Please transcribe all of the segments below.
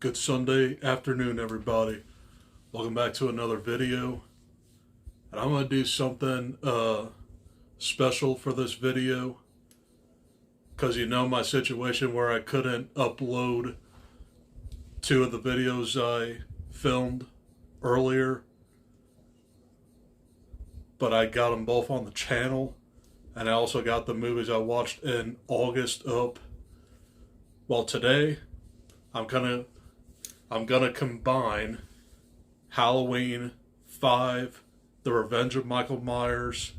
Good Sunday afternoon, everybody. Welcome back to another video. And I'm going to do something special for this video. Because you know my situation where I couldn't upload two of the videos I filmed earlier. But I got them both on the channel. And I also got the movies I watched in August up. Well, today I'm gonna combine Halloween 5, The Revenge of Michael Myers,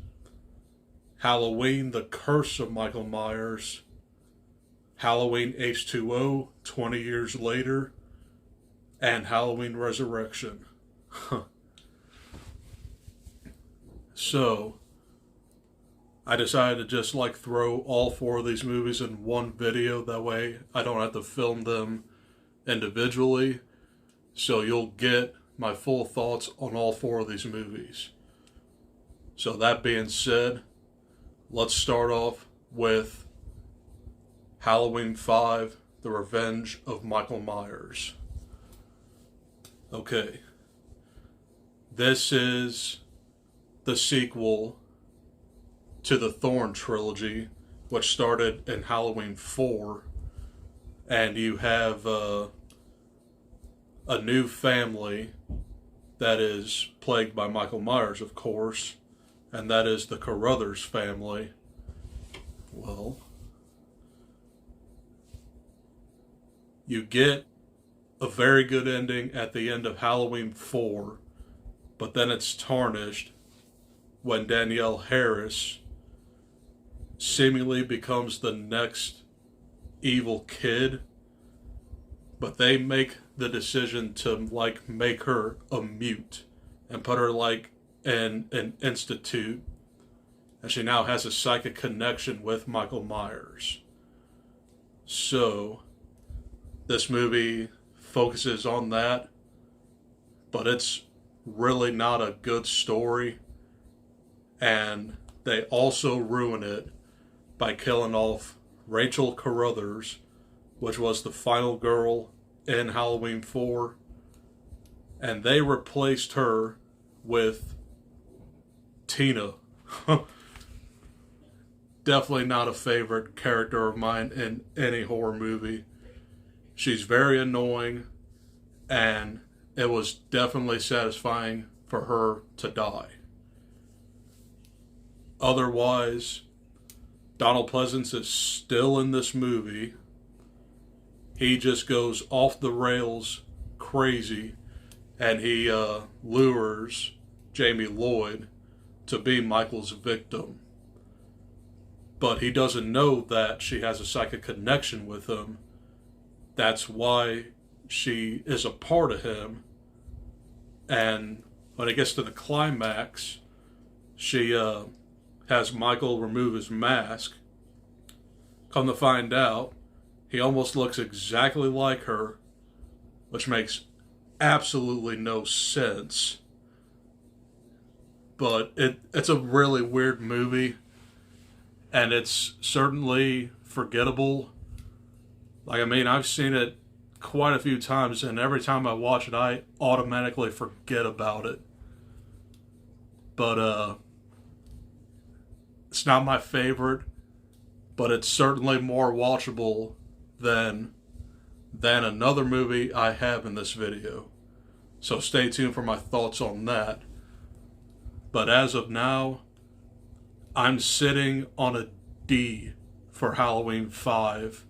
Halloween, The Curse of Michael Myers, Halloween H20, 20 years later, and Halloween Resurrection. So, I decided to just throw all four of these movies in one video. That way I don't have to film them individually. So you'll get my full thoughts on all four of these movies. So that being said, let's start off with Halloween 5, The Revenge of Michael Myers. Okay. This is the sequel to the Thorn trilogy, which started in Halloween 4, and you have a new family that is plagued by Michael Myers, of course, and that is the Carruthers family. Well, you get a very good ending at the end of Halloween 4, but then it's tarnished when Danielle Harris seemingly becomes the next evil kid, but they make the decision to make her a mute and put her in an institute, and she now has a psychic connection with Michael Myers. So this movie focuses on that, but it's really not a good story, and they also ruin it by killing off Rachel Carruthers, which was the final girl in Halloween 4, and they replaced her with Tina. Definitely not a favorite character of mine in any horror movie. She's very annoying, and it was definitely satisfying for her to die. Otherwise, Donald Pleasence is still in this movie. He just goes off the rails crazy, and he lures Jamie Lloyd to be Michael's victim. But he doesn't know that she has a psychic connection with him. That's why she is a part of him. And when it gets to the climax, she has Michael remove his mask. Come to find out, he almost looks exactly like her, which makes absolutely no sense. But it's a really weird movie, and it's certainly forgettable. I've seen it quite a few times, and every time I watch it, I automatically forget about it. But it's not my favorite, but it's certainly more watchable than another movie I have in this video. So stay tuned for my thoughts on that. But as of now, I'm sitting on a D for Halloween 5,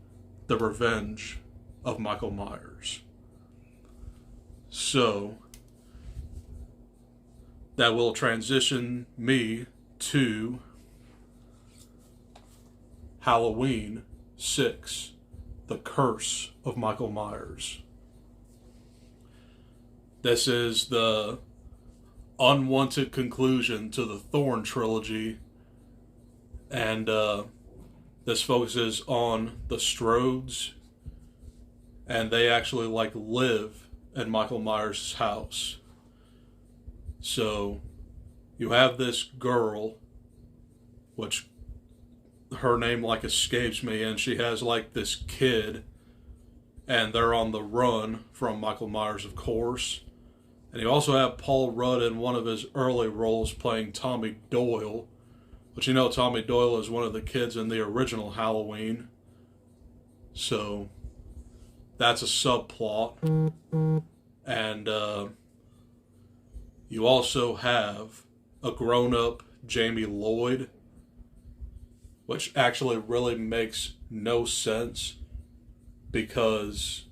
The Revenge of Michael Myers. So that will transition me to Halloween 6, The Curse of Michael Myers. This is the unwanted conclusion to the Thorn trilogy, and this focuses on the Strodes, and they actually live in Michael Myers' house. So you have this girl, which her name escapes me, and she has this kid, and they're on the run from Michael Myers, of course. And you also have Paul Rudd in one of his early roles playing Tommy Doyle, which you know Tommy Doyle is one of the kids in the original Halloween. So that's a subplot. And you also have a grown-up Jamie Lloyd, which actually really makes no sense because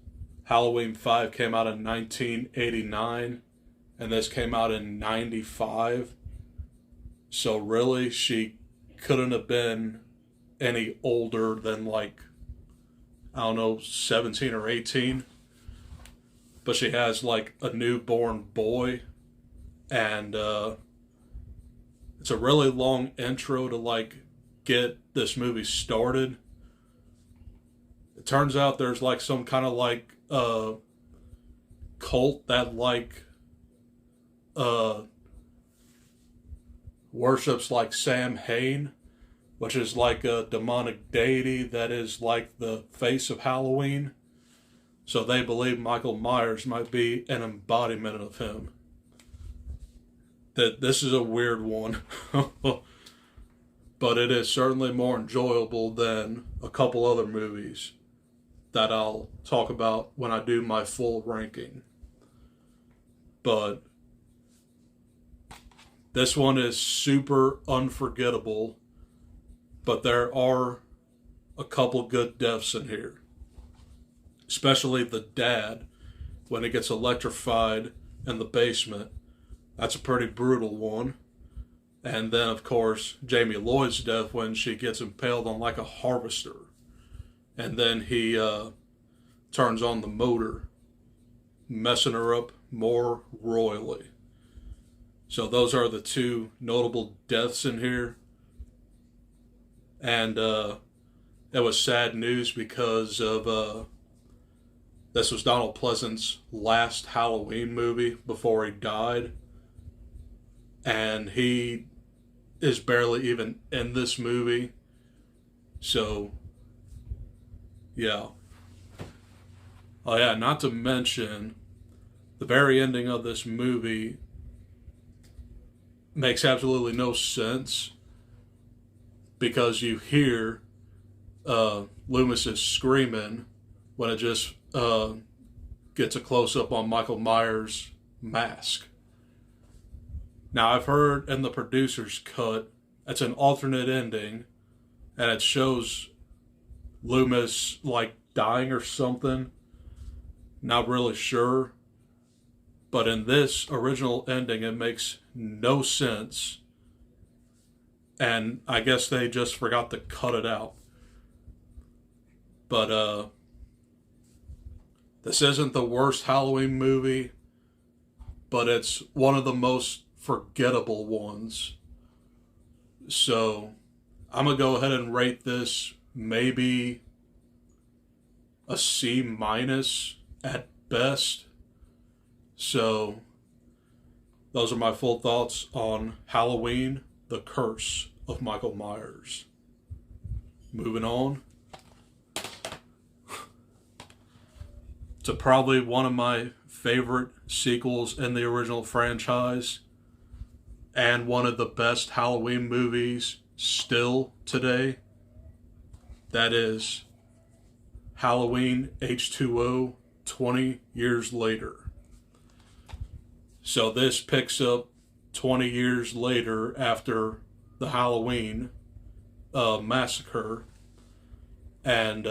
Halloween 5 came out in 1989 and this came out in 95. So really, she couldn't have been any older than like, I don't know, 17 or 18. But she has like a newborn boy, and it's a really long intro to like get this movie started. It turns out there's like some kind of like cult that like worships like Sam Hain, which is like a demonic deity that is like the face of Halloween. So they believe Michael Myers might be an embodiment of him. That this is a weird one. But it is certainly more enjoyable than a couple other movies that I'll talk about when I do my full ranking. But this one is super unforgettable, but there are a couple good deaths in here. Especially the dad, when he gets electrified in the basement. That's a pretty brutal one. And then, of course, Jamie Lloyd's death when she gets impaled on like a harvester. And then he turns on the motor, messing her up more royally. So those are the two notable deaths in here. And it was sad news because of this was Donald Pleasant's last Halloween movie before he died. And he is barely even in this movie. So, yeah. Oh yeah, not to mention, the very ending of this movie makes absolutely no sense because you hear Loomis is screaming when it just gets a close-up on Michael Myers' mask. Now, I've heard in the producer's cut, it's an alternate ending, and it shows Loomis, like, dying or something. Not really sure. But in this original ending, it makes no sense. And I guess they just forgot to cut it out. But, this isn't the worst Halloween movie, but it's one of the most forgettable ones. So I'm gonna go ahead and rate this maybe a C minus at best. So those are my full thoughts on Halloween, The Curse of Michael Myers. Moving on to probably one of my favorite sequels in the original franchise, and one of the best Halloween movies still today. That is Halloween H20, 20 years later. So this picks up 20 years later after the Halloween massacre. And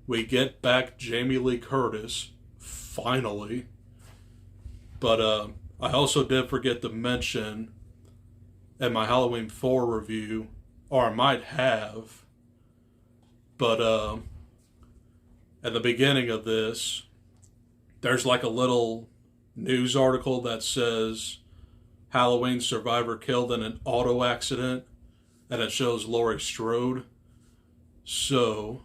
we get back Jamie Lee Curtis, finally. But I also did forget to mention in my Halloween 4 review, or I might have, but at the beginning of this, there's like a little news article that says Halloween survivor killed in an auto accident, and it shows Laurie Strode. So,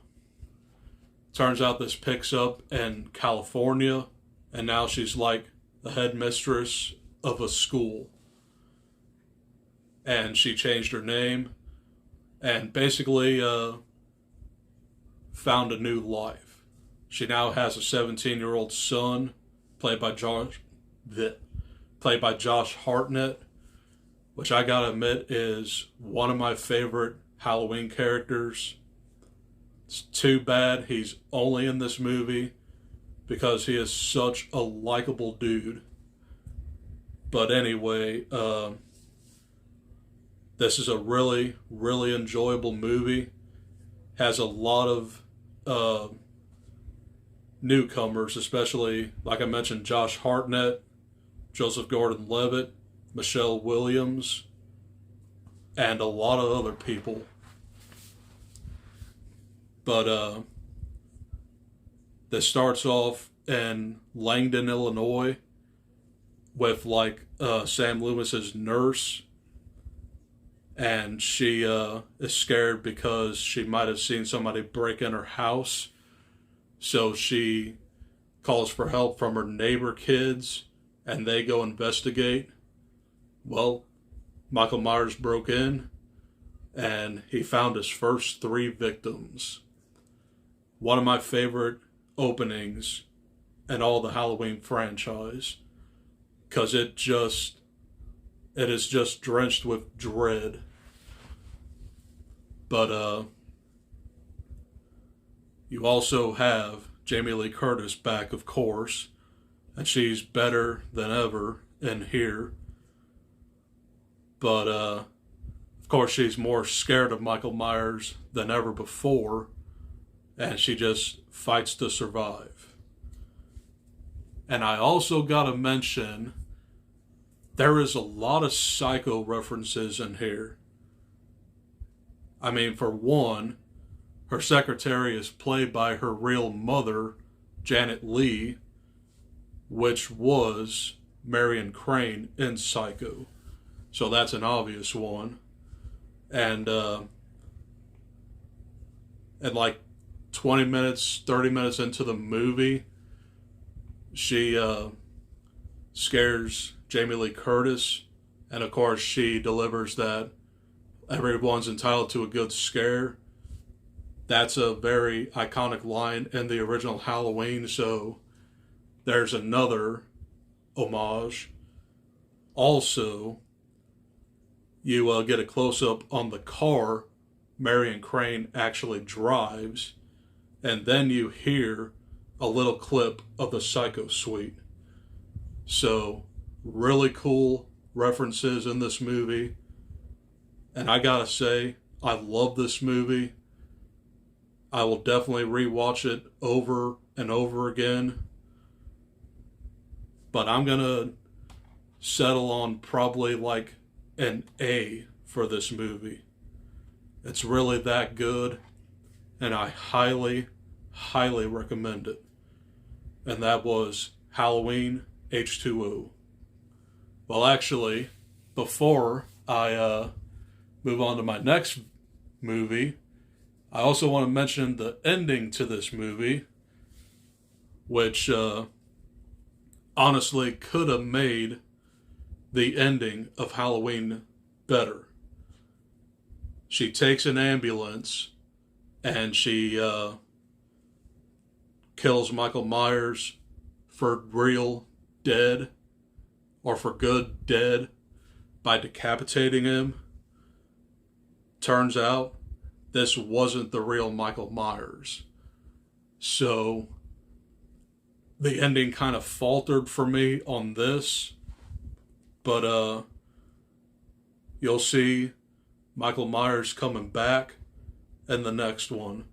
turns out this picks up in California, and now she's like the headmistress of a school. And she changed her name and basically found a new life. She now has a 17-year-old son, played by Josh Hartnett, which I gotta admit is one of my favorite Halloween characters. It's too bad he's only in this movie because he is such a likable dude. But anyway, this is a really, really enjoyable movie. Has a lot of newcomers, especially, like I mentioned, Josh Hartnett, Joseph Gordon-Levitt, Michelle Williams, and a lot of other people. But this starts off in Langdon, Illinois, with Sam Loomis's nurse, and she is scared because she might have seen somebody break in her house. So she calls for help from her neighbor kids, and they go investigate. Well, Michael Myers broke in, and he found his first 3 victims. One of my favorite openings in all the Halloween franchise, because it is just drenched with dread. But you also have Jamie Lee Curtis back, of course, and she's better than ever in here. But of course she's more scared of Michael Myers than ever before, and she just fights to survive. And I also gotta mention, there is a lot of Psycho references in here. I mean, for one, her secretary is played by her real mother, Janet Leigh, which was Marion Crane in Psycho. So that's an obvious one. And like 20 minutes, 30 minutes into the movie, she scares Jamie Lee Curtis, and of course she delivers that everyone's entitled to a good scare. That's a very iconic line in the original Halloween, so there's another homage. Also, you get a close-up on the car Marion Crane actually drives, and then you hear a little clip of the Psycho Suite. So, really cool references in this movie. And I gotta say, I love this movie. I will definitely rewatch it over and over again. But I'm gonna settle on probably like an A for this movie. It's really that good, and I highly, highly recommend it. And that was Halloween H20. Well, actually, before I move on to my next movie, I also want to mention the ending to this movie, which honestly could have made the ending of Halloween better. She takes an ambulance and she kills Michael Myers for real dead, or for good dead, by decapitating him. Turns out this wasn't the real Michael Myers. So the ending kind of faltered for me on this, but you'll see Michael Myers coming back in the next one,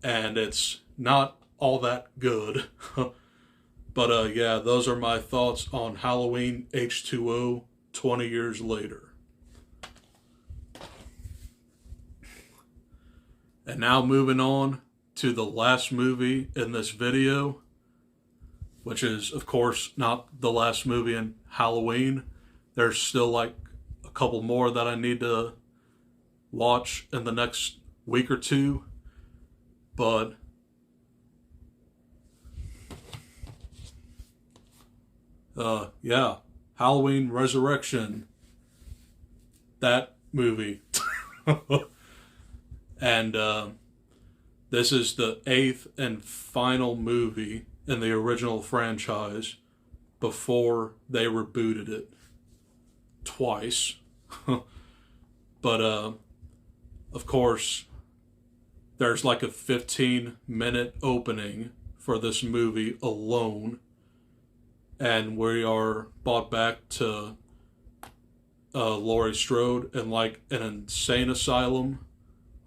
and it's not all that good. But yeah, those are my thoughts on Halloween H20 20 years later. And now moving on to the last movie in this video, which is, of course, not the last movie in Halloween. There's still like a couple more that I need to watch in the next week or two. But yeah, Halloween Resurrection, that movie. And This is the 8th and final movie in the original franchise before they rebooted it twice. But of course, there's like a 15-minute opening for this movie alone, and we are brought back to Laurie Strode in like an insane asylum.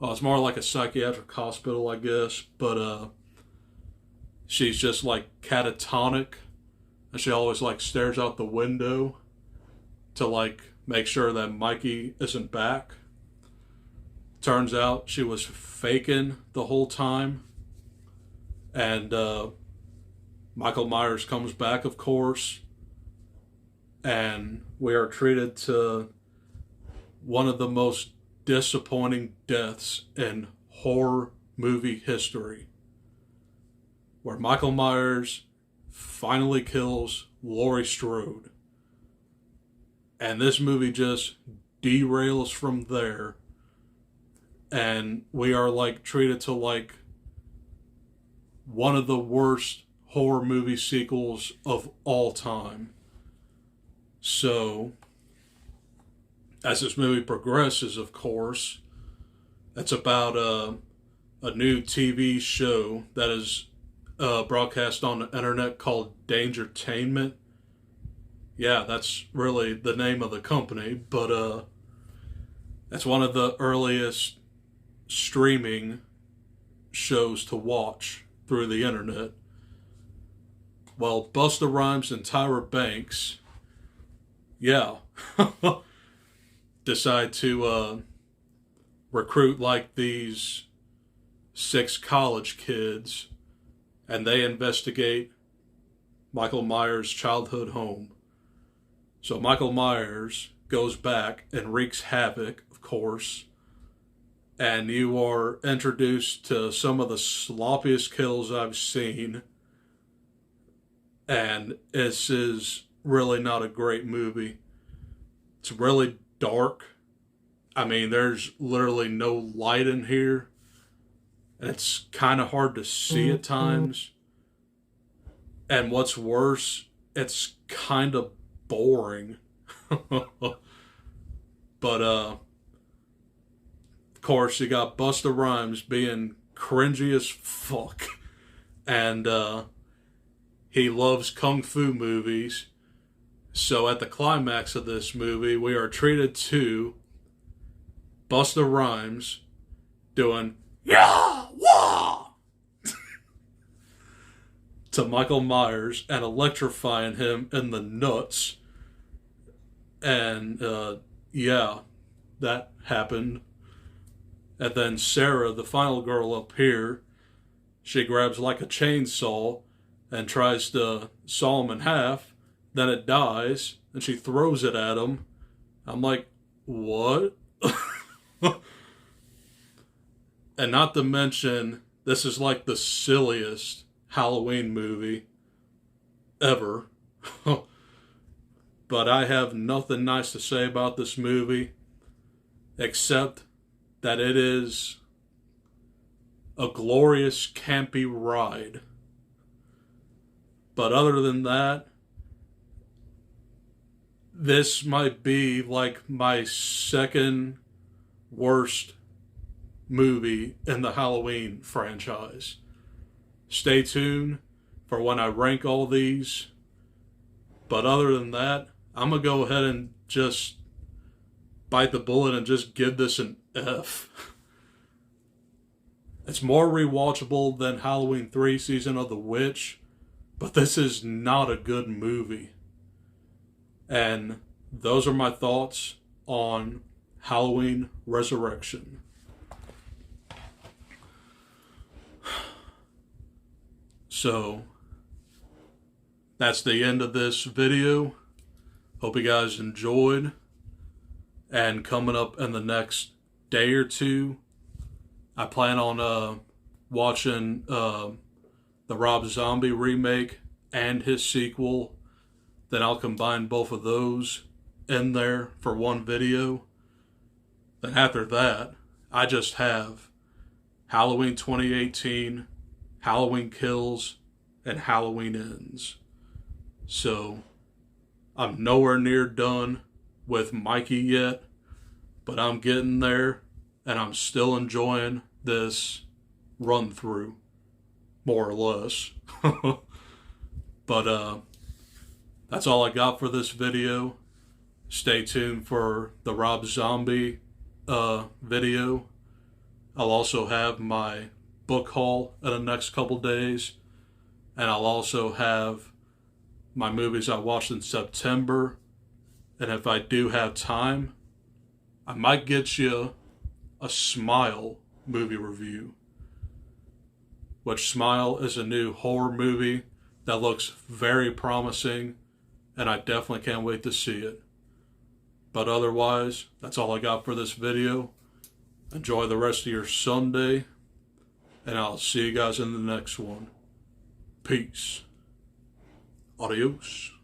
It's more like a psychiatric hospital, I guess, but she's just like catatonic, and she always like stares out the window to like make sure that Mikey isn't back. Turns out she was faking the whole time, and Michael Myers comes back, of course, and we are treated to one of the most disappointing deaths in horror movie history, where Michael Myers finally kills Laurie Strode. And this movie just derails from there, and we are like treated to like one of the worst horror movie sequels of all time. So as this movie progresses, of course, it's about a new TV show that is broadcast on the internet called Dangertainment. Yeah, that's really the name of the company, but it's one of the earliest streaming shows to watch through the internet. Well, Busta Rhymes and Tyra Banks, yeah, decide to recruit like these 6 college kids, and they investigate Michael Myers' childhood home. So Michael Myers goes back and wreaks havoc, of course, and you are introduced to some of the sloppiest kills I've seen, and this is really not a great movie. It's really dark. I mean, there's literally no light in here, and it's kind of hard to see at times. And what's worse, it's kind of boring. But of course, you got Busta Rhymes being cringy as fuck, and he loves kung fu movies. So at the climax of this movie, we are treated to Busta Rhymes doing "Yeah, wah" to Michael Myers and electrifying him in the nuts. And yeah, that happened. And then Sarah, the final girl up here, she grabs like a chainsaw and tries to saw him in half. Then it dies, and she throws it at him. I'm like, what? And not to mention, this is like the silliest Halloween movie ever. But I have nothing nice to say about this movie, except that it is a glorious, campy ride. But other than that, this might be like my second worst movie in the Halloween franchise. Stay tuned for when I rank all these. But other than that, I'm going to go ahead and just bite the bullet and just give this an F. It's more rewatchable than Halloween 3 Season of the Witch, but this is not a good movie. And those are my thoughts on Halloween Resurrection. So, that's the end of this video. Hope you guys enjoyed. And coming up in the next day or two, I plan on watching the Rob Zombie remake and his sequel. Then I'll combine both of those in there for one video. Then after that, I just have Halloween 2018, Halloween Kills, and Halloween Ends. So I'm nowhere near done with Mikey yet, but I'm getting there, and I'm still enjoying this run through, more or less. But that's all I got for this video. Stay tuned for the Rob Zombie video. I'll also have my book haul in the next couple days, and I'll also have my movies I watched in September. And if I do have time, I might get you a Smile movie review. Which Smile is a new horror movie that looks very promising, and I definitely can't wait to see it. But otherwise, that's all I got for this video. Enjoy the rest of your Sunday, and I'll see you guys in the next one. Peace. Adios.